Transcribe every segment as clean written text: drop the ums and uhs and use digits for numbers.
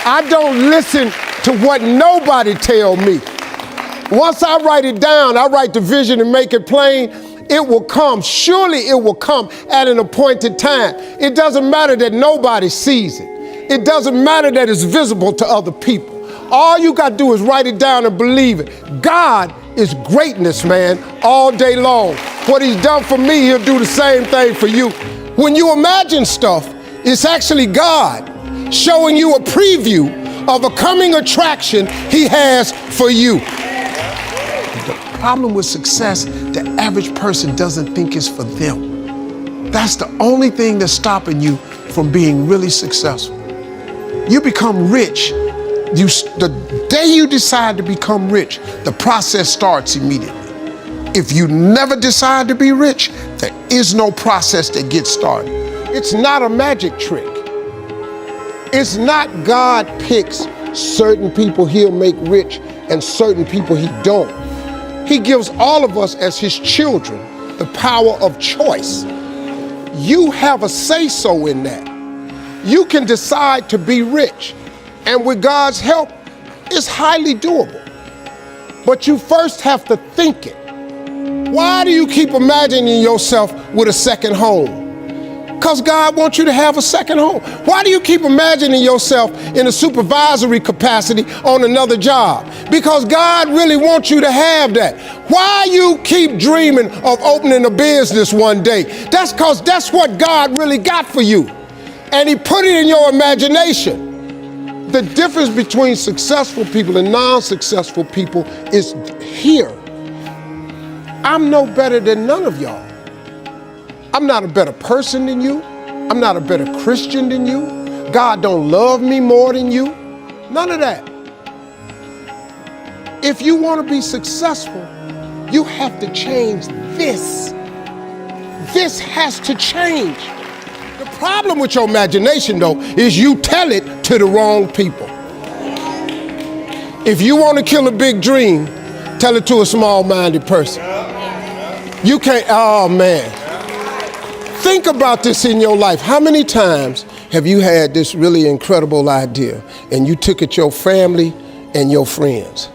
I don't listen to what nobody tell me. Once I write it down, I write the vision and make it plain, it will come. Surely it will come at an appointed time. It doesn't matter that nobody sees it. It doesn't matter that it's visible to other people. All you got to do is write it down and believe it. God is greatness, man, all day long. What he's done for me, he'll do the same thing for you. When you imagine stuff, it's actually God showing you a preview of a coming attraction he has for you. The problem with success, the average person doesn't think it's for them. That's the only thing that's stopping you from being really successful. You become rich. The day you decide to become rich, the process starts immediately. If you never decide to be rich, there is no process that gets started. It's not a magic trick. It's not God picks certain people he'll make rich and certain people he don't. He gives all of us as his children the power of choice. You have a say-so in that. You can decide to be rich, and with God's help, it's highly doable. But you first have to think it. Why do you keep imagining yourself with a second home? Because God wants you to have a second home. Why do you keep imagining yourself in a supervisory capacity on another job? Because God really wants you to have that. Why you keep dreaming of opening a business one day? That's because that's what God really got for you. And he put it in your imagination. The difference between successful people and non-successful people is here. I'm no better than none of y'all. I'm not a better person than you. I'm not a better Christian than you. God don't love me more than you. None of that. If you want to be successful, you have to change this. This has to change. The problem with your imagination, though, is you tell it to the wrong people. If you want to kill a big dream, tell it to a small-minded person. You can't, oh man. Think about this in your life. How many times have you had this really incredible idea and you took it to your family and your friends?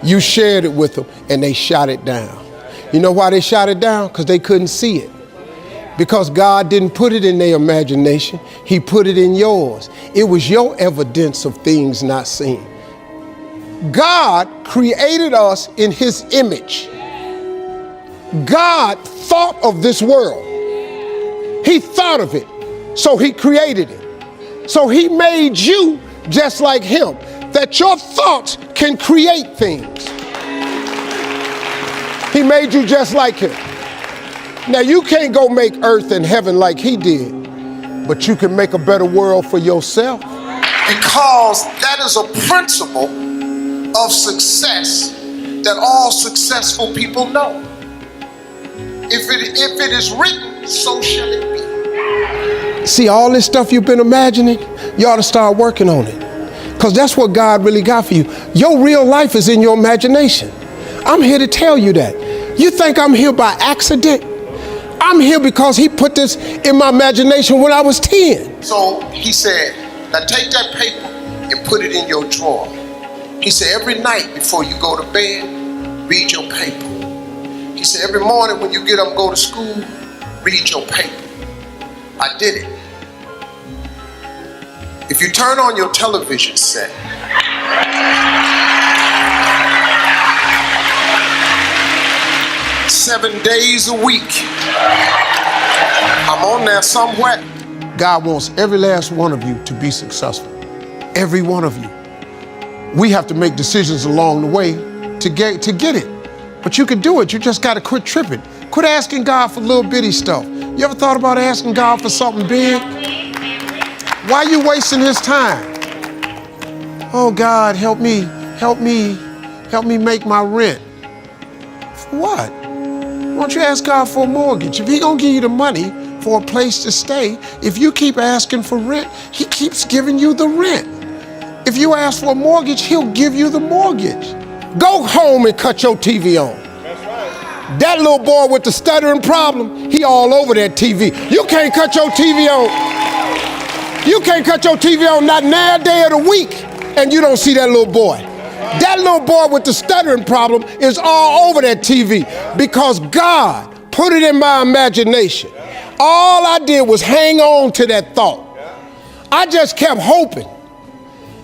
You shared it with them and they shot it down. You know why they shot it down? Because they couldn't see it. Because God didn't put it in their imagination, he put it in yours. It was your evidence of things not seen. God created us in his image. God thought of this world. He thought of it, so he created it. So he made you just like him, that your thoughts can create things. He made you just like him. Now, you can't go make earth and heaven like he did, but you can make a better world for yourself. Because that is a principle of success that all successful people know. If it is written, so shall it be. See, all this stuff you've been imagining, you ought to start working on it. Because that's what God really got for you. Your real life is in your imagination. I'm here to tell you that. You think I'm here by accident? I'm here because he put this in my imagination when I was 10. So he said, now take that paper and put it in your drawer. He said, every night before you go to bed, read your paper. He said, every morning when you get up and go to school, read your paper. I did it. If you turn on your television set, 7 days a week, I'm on there somewhere. God wants every last one of you to be successful. Every one of you. We have to make decisions along the way to get it. But you can do it. You just got to quit tripping. Quit asking God for little bitty stuff. You ever thought about asking God for something big? Why are you wasting his time? Oh God, help me make my rent. For what? Why don't you ask God for a mortgage? If he gonna give you the money for a place to stay, if you keep asking for rent, he keeps giving you the rent. If you ask for a mortgage, he'll give you the mortgage. Go home and cut your TV on. That's right. That little boy with the stuttering problem, he all over that TV. You can't cut your TV on. You can't cut your TV on not now day of the week. and you don't see that little boy. That little boy with the stuttering problem is all over that TV because God put it in my imagination. All I did was hang on to that thought. I just kept hoping.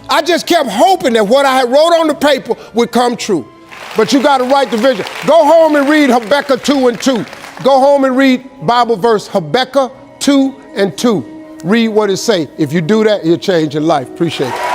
I just kept hoping that what I had wrote on the paper would come true. But you got to write the vision. Go home and read Habakkuk 2:2. Go home and read Bible verse Habakkuk 2:2. Read what it say. If you do that, you'll change your life. Appreciate it.